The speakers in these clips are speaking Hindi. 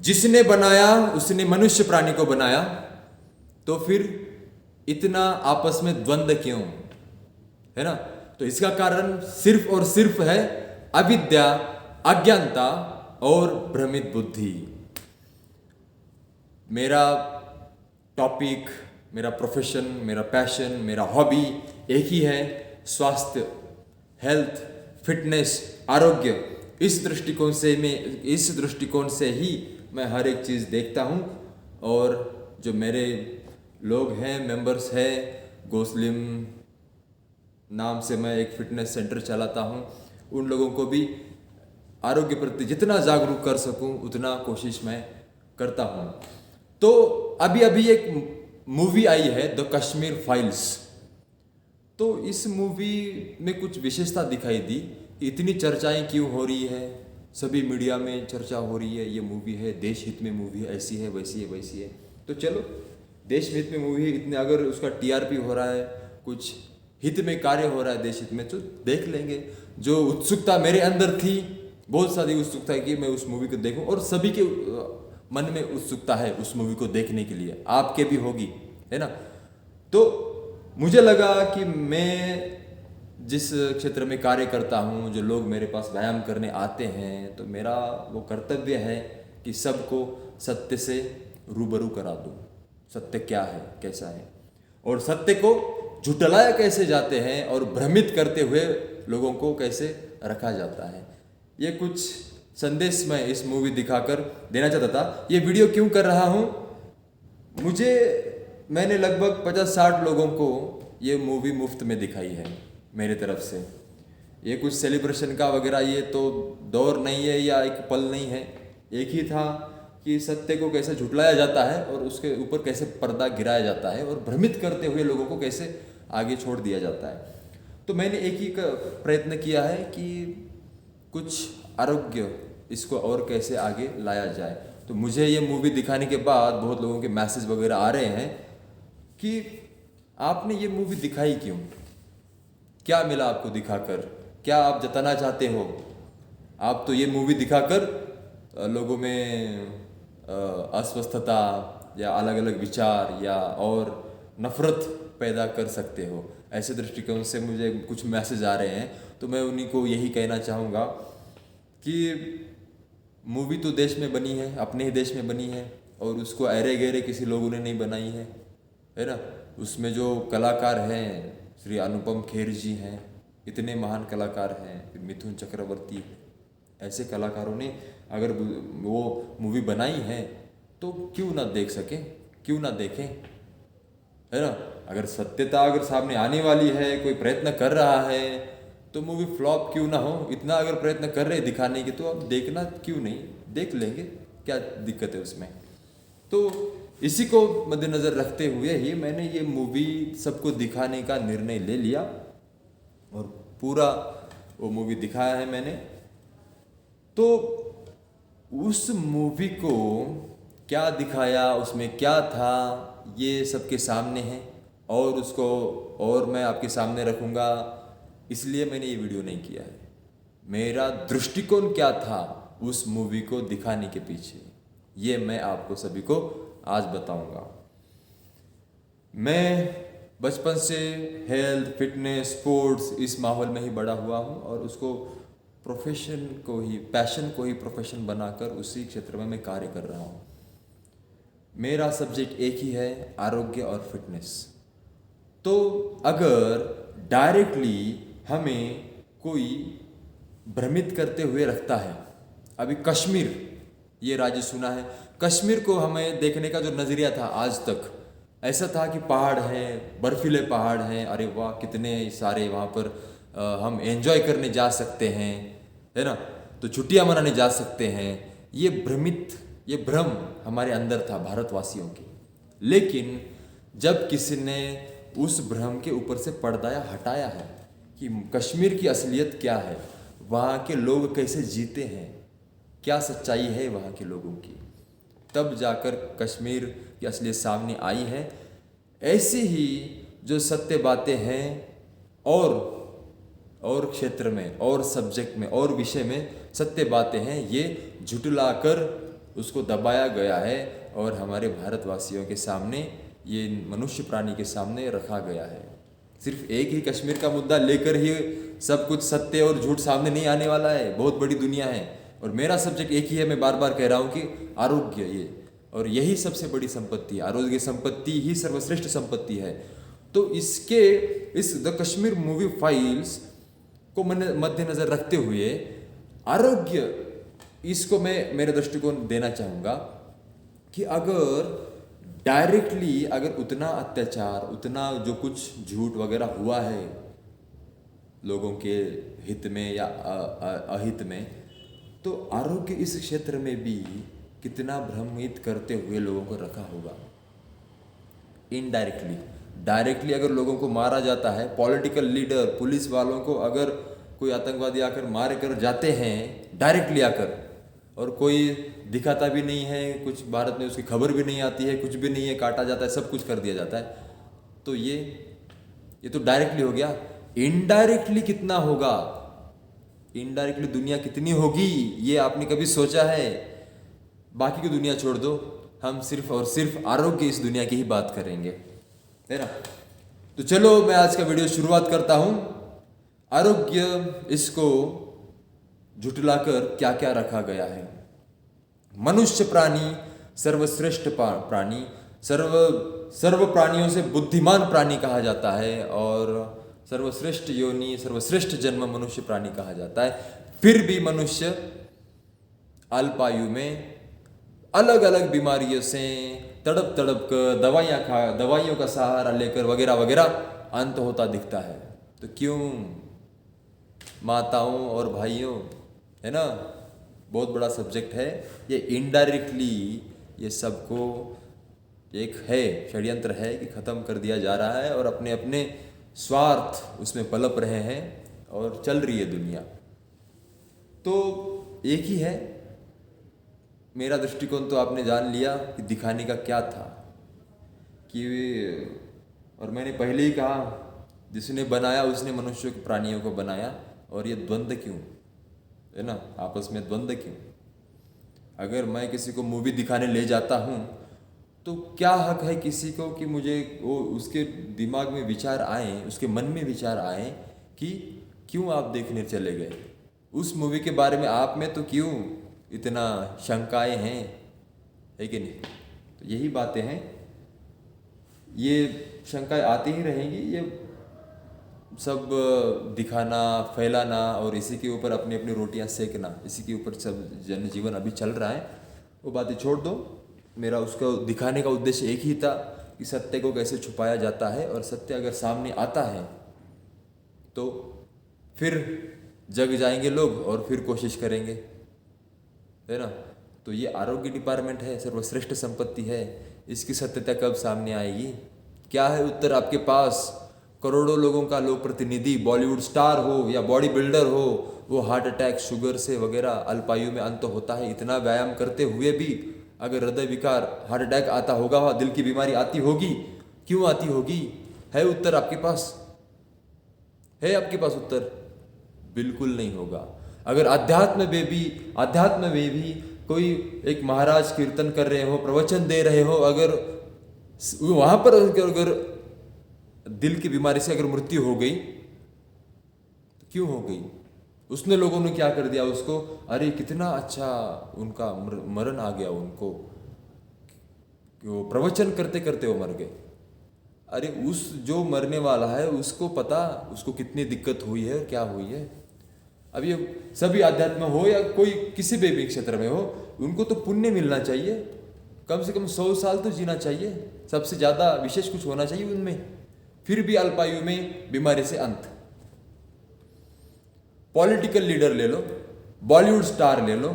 जिसने बनाया उसने मनुष्य प्राणी को बनाया, तो फिर इतना आपस में द्वंद्व क्यों, है ना? तो इसका कारण सिर्फ और सिर्फ है अविद्या, अज्ञानता और भ्रमित बुद्धि। मेरा टॉपिक, मेरा प्रोफेशन, मेरा पैशन, मेरा हॉबी एक ही है, स्वास्थ्य, हेल्थ, फिटनेस, आरोग्य। इस दृष्टिकोण से ही मैं हर एक चीज़ देखता हूँ। और जो मेरे लोग हैं, मेंबर्स हैं, गोस्लिम नाम से मैं एक फिटनेस सेंटर चलाता हूँ, उन लोगों को भी आरोग्य प्रति जितना जागरूक कर सकूँ उतना कोशिश मैं करता हूँ। तो अभी अभी एक मूवी आई है द कश्मीर फाइल्स। तो इस मूवी में कुछ विशेषता दिखाई दी कि इतनी चर्चाएं क्यों हो रही है, सभी मीडिया में चर्चा हो रही है, ये मूवी है देश हित में मूवी है, ऐसी है वैसी है वैसी है। तो चलो, देश हित में मूवी है, इतने अगर उसका टीआरपी हो रहा है, कुछ हित में कार्य हो रहा है देश हित में, तो देख लेंगे। जो उत्सुकता मेरे अंदर थी, बहुत सारी उत्सुकता है कि मैं उस मूवी को देखूं, और सभी के मन में उत्सुकता है उस मूवी को देखने के लिए, आपके भी होगी, है ना? तो मुझे लगा कि मैं जिस क्षेत्र में कार्य करता हूँ, जो लोग मेरे पास व्यायाम करने आते हैं, तो मेरा वो कर्तव्य है कि सबको सत्य से रूबरू करा दूँ। सत्य क्या है, कैसा है, और सत्य को झुटलाया कैसे जाते हैं और भ्रमित करते हुए लोगों को कैसे रखा जाता है, ये कुछ संदेश मैं इस मूवी दिखाकर देना चाहता था। ये वीडियो क्यों कर रहा हूँ, मैंने लगभग 50-60 लोगों को ये मूवी मुफ्त में दिखाई है मेरे तरफ से। ये कुछ सेलिब्रेशन का वगैरह ये तो दौर नहीं है या एक पल नहीं है, एक ही था कि सत्य को कैसे झुटलाया जाता है और उसके ऊपर कैसे पर्दा गिराया जाता है और भ्रमित करते हुए लोगों को कैसे आगे छोड़ दिया जाता है। तो मैंने एक ही प्रयत्न किया है कि कुछ आरोग्य, इसको और कैसे आगे लाया जाए। तो मुझे ये मूवी दिखाने के बाद बहुत लोगों के मैसेज वगैरह आ रहे हैं कि आपने ये मूवी दिखाई क्यों, क्या मिला आपको दिखाकर, क्या आप जताना चाहते हो? आप तो ये मूवी दिखाकर लोगों में अस्वस्थता या अलग अलग विचार या और नफरत पैदा कर सकते हो। ऐसे दृष्टिकोण से मुझे कुछ मैसेज आ रहे हैं, तो मैं उन्हीं को यही कहना चाहूँगा कि मूवी तो देश में बनी है, अपने ही देश में बनी है, और उसको अरे गहरे किसी लोगों ने नहीं बनाई है ना? उसमें जो कलाकार हैं, श्री अनुपम खेर जी हैं, इतने महान कलाकार हैं, फिर मिथुन चक्रवर्ती, ऐसे कलाकारों ने अगर वो मूवी बनाई है तो क्यों ना देख सकें, क्यों ना देखें, है ना? अगर सत्यता अगर सामने आने वाली है, कोई प्रयत्न कर रहा है, तो मूवी फ्लॉप क्यों ना हो। इतना अगर प्रयत्न कर रहे हैं दिखाने की, तो अब देखना क्यों नहीं, देख लेंगे, क्या दिक्कत है उसमें। तो इसी को मद्देनज़र रखते हुए ही मैंने ये मूवी सबको दिखाने का निर्णय ले लिया और पूरा वो मूवी दिखाया है मैंने। तो उस मूवी को क्या दिखाया, उसमें क्या था, ये सबके सामने है, और उसको और मैं आपके सामने रखूँगा, इसलिए मैंने ये वीडियो नहीं किया है। मेरा दृष्टिकोण क्या था उस मूवी को दिखाने के पीछे, ये मैं आपको सभी को आज बताऊंगा। मैं बचपन से हेल्थ, फिटनेस, स्पोर्ट्स इस माहौल में ही बड़ा हुआ हूँ, और उसको प्रोफेशन को ही, पैशन को ही प्रोफेशन बनाकर उसी क्षेत्र में मैं कार्य कर रहा हूँ। मेरा सब्जेक्ट एक ही है, आरोग्य और फिटनेस। तो अगर डायरेक्टली हमें कोई भ्रमित करते हुए रखता है, अभी कश्मीर ये राज्य सुना है, कश्मीर को हमें देखने का जो नज़रिया था आज तक ऐसा था कि पहाड़ हैं, बर्फीले पहाड़ हैं, अरे वाह कितने सारे वहाँ पर हम एंजॉय करने जा सकते हैं, है ना? तो छुट्टियाँ मनाने जा सकते हैं। ये भ्रम हमारे अंदर था भारतवासियों के। लेकिन जब किसी ने उस भ्रम के ऊपर से पर्दा हटाया है कि कश्मीर की असलियत क्या है, वहाँ के लोग कैसे जीते हैं, क्या सच्चाई है वहाँ के लोगों की, तब जाकर कश्मीर की असलियत सामने आई है। ऐसी ही जो सत्य बातें हैं और क्षेत्र में और सब्जेक्ट में और विषय में सत्य बातें हैं, ये झुटलाकर उसको दबाया गया है और हमारे भारतवासियों के सामने, ये मनुष्य प्राणी के सामने रखा गया है। सिर्फ एक ही कश्मीर का मुद्दा लेकर ही सब कुछ सत्य और झूठ सामने नहीं आने वाला है। बहुत बड़ी दुनिया है और मेरा सब्जेक्ट एक ही है। मैं बार बार कह रहा हूँ कि आरोग्य, ये और यही सबसे बड़ी संपत्ति है। आरोग्य संपत्ति ही सर्वश्रेष्ठ संपत्ति है। तो इस द कश्मीर मूवी फाइल्स को मद्देनजर रखते हुए आरोग्य, इसको मैं मेरे दृष्टिकोण देना चाहूँगा कि अगर डायरेक्टली अगर उतना अत्याचार, उतना जो कुछ झूठ वगैरह हुआ है लोगों के हित में या अहित में, तो आरोग्य इस क्षेत्र में भी कितना भ्रमित करते हुए लोगों को रखा होगा। इनडायरेक्टली, डायरेक्टली अगर लोगों को मारा जाता है, पॉलिटिकल लीडर, पुलिस वालों को अगर कोई आतंकवादी आकर मार कर जाते हैं डायरेक्टली आकर, और कोई दिखाता भी नहीं है कुछ, भारत में उसकी खबर भी नहीं आती है, कुछ भी नहीं है, काटा जाता है, सब कुछ कर दिया जाता है, तो ये तो डायरेक्टली हो गया। इनडायरेक्टली कितना होगा? इनडायरेक्टली दुनिया कितनी होगी, ये आपने कभी सोचा है? बाकी की दुनिया छोड़ दो, हम सिर्फ और सिर्फ आरोग्य इस दुनिया की ही बात करेंगे, है ना। तो चलो मैं आज का वीडियो शुरुआत करता हूं। आरोग्य, इसको झुटलाकर क्या क्या रखा गया है। मनुष्य प्राणी सर्वश्रेष्ठ प्राणी, सर्व प्राणियों से बुद्धिमान प्राणी कहा जाता है और सर्वश्रेष्ठ योनि, सर्वश्रेष्ठ जन्म मनुष्य प्राणी कहा जाता है। फिर भी मनुष्य अल्पायु में अलग अलग बीमारियों से तड़प तड़प कर दवाइयों का सहारा लेकर वगैरह वगैरह अंत होता दिखता है। तो क्यों माताओं और भाइयों, है ना, बहुत बड़ा सब्जेक्ट है ये। इनडायरेक्टली ये सबको एक है षड्यंत्र है कि ख़त्म कर दिया जा रहा है और अपने अपने स्वार्थ उसमें पलप रहे हैं और चल रही है दुनिया। तो एक ही है, मेरा दृष्टिकोण तो आपने जान लिया कि दिखाने का क्या था कि, और मैंने पहले ही कहा, जिसने बनाया उसने मनुष्य के प्राणियों को बनाया। और ये द्वंद्व क्यों, है ना, आपस में द्वंद्व क्यों? अगर मैं किसी को मूवी दिखाने ले जाता हूँ तो क्या हक है किसी को कि मुझे वो उसके दिमाग में विचार आए, उसके मन में विचार आए कि क्यों आप देखने चले गए उस मूवी के बारे में, आप में तो क्यों इतना शंकाएं हैं, है कि नहीं? तो यही बातें हैं, ये शंकाएं आती ही रहेंगी। ये सब दिखाना, फैलाना और इसी के ऊपर अपनी अपनी रोटियां सेकना, इसी के ऊपर सब जनजीवन अभी चल रहा है। वो बातें छोड़ दो। मेरा उसको दिखाने का उद्देश्य एक ही था कि सत्य को कैसे छुपाया जाता है, और सत्य अगर सामने आता है तो फिर जग जाएंगे लोग और फिर कोशिश करेंगे, है ना। तो ये आरोग्य डिपार्टमेंट है, सर्वश्रेष्ठ संपत्ति है, इसकी सत्यता कब सामने आएगी? क्या है उत्तर आपके पास? करोड़ों लोगों का लोक प्रतिनिधि, बॉलीवुड स्टार हो या बॉडी बिल्डर हो, वो हार्ट अटैक, शुगर से वगैरह अल्पायु में अंत होता है। इतना व्यायाम करते हुए भी अगर हृदय विकार, हार्ट अटैक आता होगा, दिल की बीमारी आती होगी, क्यों आती होगी? है उत्तर आपके पास? है आपके पास उत्तर? बिल्कुल नहीं होगा। अगर अध्यात्म में भी कोई एक महाराज कीर्तन कर रहे हो, प्रवचन दे रहे हो, अगर वहां पर अगर दिल की बीमारी से अगर मृत्यु हो गई तो क्यों हो गई? उसने लोगों ने क्या कर दिया उसको? अरे कितना अच्छा उनका मरण आ गया उनको, कि वो प्रवचन करते करते वो मर गए। अरे उस जो मरने वाला है उसको पता उसको कितनी दिक्कत हुई है और क्या हुई है। अब ये सभी आध्यात्म हो या कोई किसी भी क्षेत्र में हो, उनको तो पुण्य मिलना चाहिए, कम से कम 100 साल तो जीना चाहिए, सबसे ज़्यादा विशेष कुछ होना चाहिए उनमें। फिर भी अल्पायु में बीमारी से अंत। पॉलिटिकल लीडर ले लो, बॉलीवुड स्टार ले लो,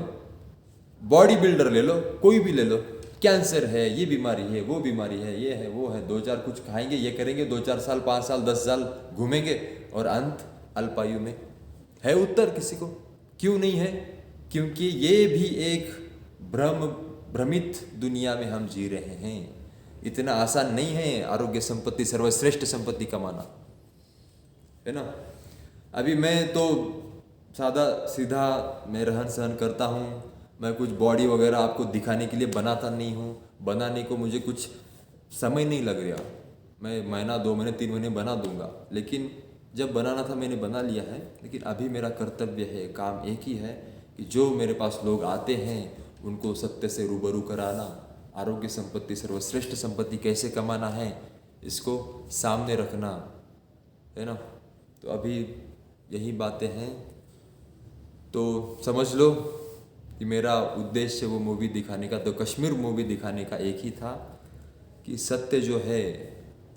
बॉडी बिल्डर ले लो, कोई भी ले लो, कैंसर है, ये बीमारी है, वो बीमारी है, ये है, वो है, 2-4 कुछ खाएंगे, ये करेंगे, 2-4 साल, 5 साल, 10 साल घूमेंगे और अंत अल्पायु में। है उत्तर किसी को? क्यों नहीं है? क्योंकि ये भी एक भ्रमित दुनिया में हम जी रहे हैं। इतना आसान नहीं है आरोग्य संपत्ति, सर्वश्रेष्ठ संपत्ति कमाना, है ना। अभी मैं तो सादा सीधा मैं रहन सहन करता हूँ, मैं कुछ बॉडी वगैरह आपको दिखाने के लिए बनाता नहीं हूँ। बनाने को मुझे कुछ समय नहीं लग रहा, मैं महीना 2 महीने 3 महीने बना दूंगा, लेकिन जब बनाना था मैंने बना लिया है। लेकिन अभी मेरा कर्तव्य है, काम एक ही है कि जो मेरे पास लोग आते हैं उनको सत्य से रूबरू कराना, आरोग्य संपत्ति सर्वश्रेष्ठ संपत्ति कैसे कमाना है इसको सामने रखना, है ना। तो अभी यही बातें हैं। तो समझ लो कि मेरा उद्देश्य वो मूवी दिखाने का, द कश्मीर मूवी दिखाने का एक ही था कि सत्य जो है,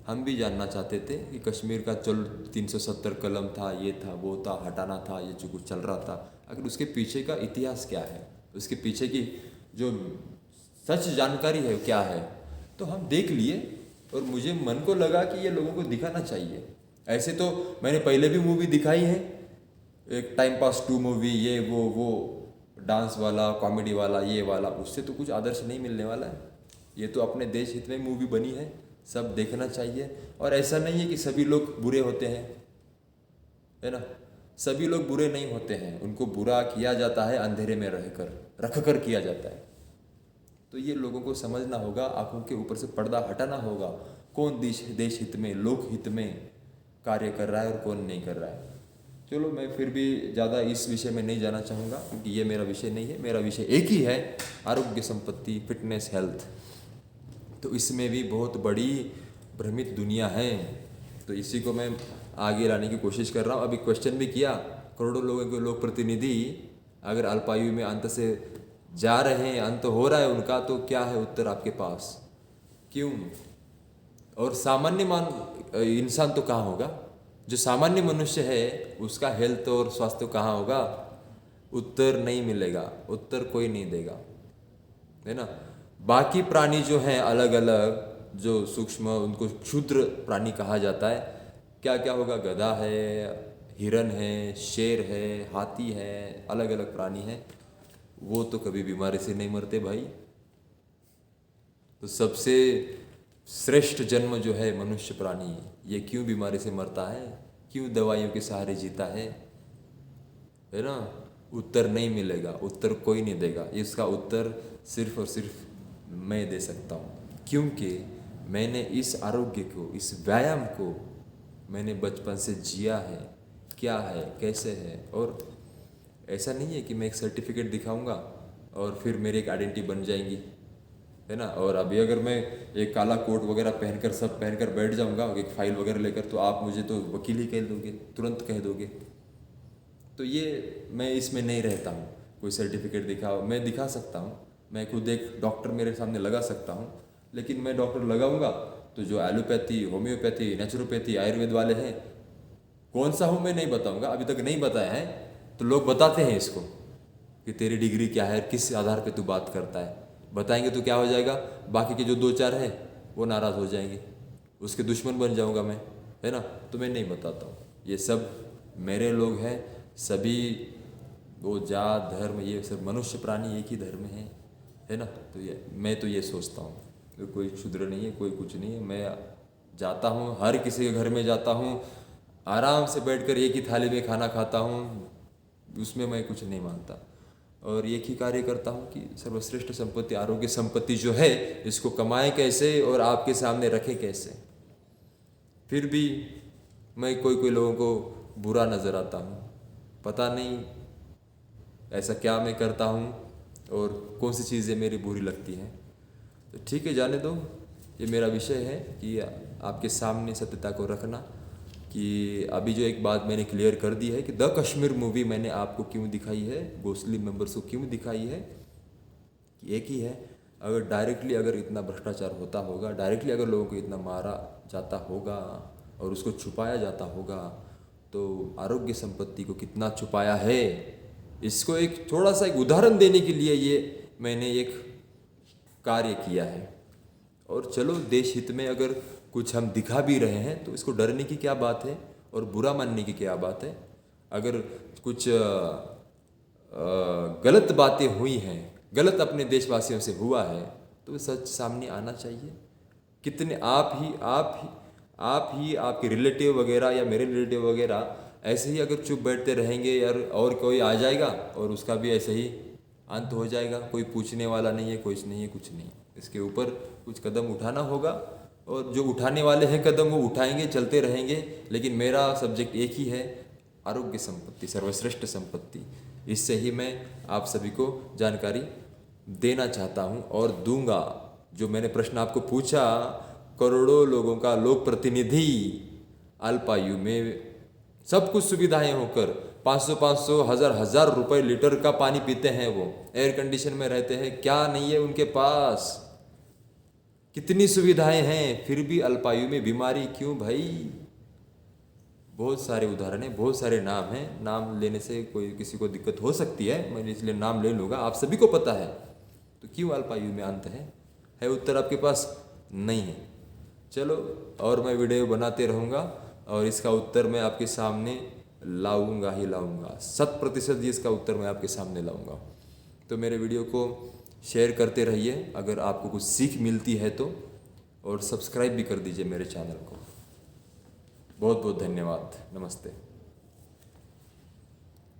हम भी जानना चाहते थे कि कश्मीर का चल 370 कलम था, ये था वो था, हटाना था, ये जो कुछ चल रहा था, अगर उसके पीछे का इतिहास क्या है, उसके पीछे की जो सच जानकारी है क्या है, तो हम देख लिए। और मुझे मन को लगा कि ये लोगों को दिखाना चाहिए। ऐसे तो मैंने पहले भी मूवी दिखाई है, एक टाइम पास 2 मूवी, ये वो डांस वाला, कॉमेडी वाला, ये वाला, उससे तो कुछ आदर्श नहीं मिलने वाला है। ये तो अपने देश हित में मूवी बनी है, सब देखना चाहिए। और ऐसा नहीं है कि सभी लोग बुरे होते हैं, है ना। सभी लोग बुरे नहीं होते हैं, उनको बुरा किया जाता है, अंधेरे में रख कर किया जाता है। तो ये लोगों को समझना होगा, आंखों के ऊपर से पर्दा हटाना होगा, कौन देश हित में, लोक हित में कार्य कर रहा है और कौन नहीं कर रहा है। चलो, मैं फिर भी ज़्यादा इस विषय में नहीं जाना चाहूँगा क्योंकि ये मेरा विषय नहीं है। मेरा विषय एक ही है, आरोग्य संपत्ति, फिटनेस, हेल्थ। तो इसमें भी बहुत बड़ी भ्रमित दुनिया है, तो इसी को मैं आगे लाने की कोशिश कर रहा हूँ। अभी क्वेश्चन भी किया, करोड़ों लोगों के लोक प्रतिनिधि अगर अल्पायु में अंत से जा रहे हैं, अंत हो रहा है उनका, तो क्या है उत्तर आपके पास, क्यों? और सामान्य इंसान तो कहाँ होगा, जो सामान्य मनुष्य है उसका हेल्थ और स्वास्थ्य कहाँ होगा? उत्तर नहीं मिलेगा, उत्तर कोई नहीं देगा, है ना। बाकी प्राणी जो हैं अलग अलग, जो सूक्ष्म, उनको क्षुद्र प्राणी कहा जाता है। क्या क्या होगा? गधा है, हिरन है, शेर है, हाथी है, अलग अलग प्राणी हैं, वो तो कभी बीमारी से नहीं मरते भाई। तो सबसे श्रेष्ठ जन्म जो है मनुष्य प्राणी, ये क्यों बीमारी से मरता है, क्यों दवाइयों के सहारे जीता है ना। उत्तर नहीं मिलेगा, उत्तर कोई नहीं देगा। इसका उत्तर सिर्फ और सिर्फ मैं दे सकता हूँ, क्योंकि मैंने इस आरोग्य को, इस व्यायाम को मैंने बचपन से जिया है, क्या है, कैसे है। और ऐसा नहीं है कि मैं एक सर्टिफिकेट दिखाऊंगा और फिर मेरी एक आइडेंटिटी बन जाएंगी, है ना। और अभी अगर मैं एक काला कोट वगैरह पहनकर, सब पहनकर बैठ जाऊंगा एक फाइल वगैरह लेकर, तो आप मुझे तो वकील ही कह दोगे, तुरंत कह दोगे। तो ये मैं इसमें नहीं रहता हूँ। कोई सर्टिफिकेट दिखाओ, मैं दिखा सकता हूँ, मैं खुद एक डॉक्टर मेरे सामने लगा सकता हूँ, लेकिन मैं डॉक्टर लगाऊंगा तो जो एलोपैथी, होम्योपैथी, नेचुरोपैथी, आयुर्वेद वाले हैं, कौन सा हूँ मैं नहीं बताऊंगा, अभी तक नहीं बताया है। तो लोग बताते हैं इसको कि तेरी डिग्री क्या है, किस आधार पे तू बात करता है। बताएंगे तो क्या हो जाएगा, बाकी के जो 2-4 हैं वो नाराज़ हो जाएंगे, उसके दुश्मन बन जाऊंगा मैं, है ना। तो मैं नहीं बताता हूँ, ये सब मेरे लोग हैं, सभी वो जात धर्म, ये सब मनुष्य प्राणी एक ही धर्म है ना। तो ये मैं तो ये सोचता हूँ, तो कोई क्षुद्र नहीं है, कोई कुछ नहीं है। मैं जाता हूँ, हर किसी के घर में जाता हूँ, आराम से बैठकर एक ही थाली में खाना खाता हूँ, उसमें मैं कुछ नहीं मानता। और एक ही कार्य करता हूँ कि सर्वश्रेष्ठ संपत्ति, आरोग्य संपत्ति जो है, इसको कमाएं कैसे और आपके सामने रखें कैसे। फिर भी मैं कोई लोगों को बुरा नज़र आता हूँ, पता नहीं ऐसा क्या मैं करता हूँ और कौन सी चीज़ें मेरी बुरी लगती हैं। तो ठीक है, जाने दो। ये मेरा विषय है कि आपके सामने सत्यता को रखना, कि अभी जो एक बात मैंने क्लियर कर दी है कि द कश्मीर मूवी मैंने आपको क्यों दिखाई है, घोसली मेंबर्स को क्यों दिखाई है, कि एक ही है। अगर डायरेक्टली अगर इतना भ्रष्टाचार होता होगा, डायरेक्टली अगर लोगों को इतना मारा जाता होगा और उसको छुपाया जाता होगा, तो आरोग्य संपत्ति को कितना छुपाया है, इसको एक थोड़ा सा एक उदाहरण देने के लिए ये मैंने एक कार्य किया है। और चलो, देश हित में अगर कुछ हम दिखा भी रहे हैं तो इसको डरने की क्या बात है और बुरा मानने की क्या बात है। अगर कुछ गलत बातें हुई हैं, गलत अपने देशवासियों से हुआ है, तो सच सामने आना चाहिए। कितने आप ही आपके रिलेटिव वगैरह या मेरे रिलेटिव वगैरह ऐसे ही अगर चुप बैठते रहेंगे यार, और कोई आ जाएगा और उसका भी ऐसे ही अंत हो जाएगा, कोई पूछने वाला नहीं है, कुछ नहीं है, कुछ नहीं है। इसके ऊपर कुछ कदम उठाना होगा, और जो उठाने वाले हैं कदम वो उठाएंगे, चलते रहेंगे। लेकिन मेरा सब्जेक्ट एक ही है, आरोग्य संपत्ति सर्वश्रेष्ठ संपत्ति। इससे ही मैं आप सभी को जानकारी देना चाहता हूँ और दूंगा। जो मैंने प्रश्न आपको पूछा, करोड़ों लोगों का लोक प्रतिनिधि अल्पायु में सब कुछ सुविधाएं होकर 500 हजार रुपए लीटर का पानी पीते हैं, वो एयर कंडीशन में रहते हैं, क्या नहीं है उनके पास, कितनी सुविधाएं हैं, फिर भी अल्पायु में बीमारी क्यों भाई। बहुत सारे उदाहरण हैं, बहुत सारे नाम हैं, नाम लेने से कोई किसी को दिक्कत हो सकती है, मैं इसलिए नाम ले लूँगा, आप सभी को पता है। तो क्यों अल्पायु में अंत है उत्तर आपके पास नहीं है। चलो, और मैं वीडियो बनाते रहूँगा और इसका उत्तर मैं आपके सामने लाऊंगा ही लाऊंगा, 100% इसका उत्तर मैं आपके सामने लाऊंगा। तो मेरे वीडियो को शेयर करते रहिए अगर आपको कुछ सीख मिलती है तो, और सब्सक्राइब भी कर दीजिए मेरे चैनल को। बहुत बहुत धन्यवाद। नमस्ते।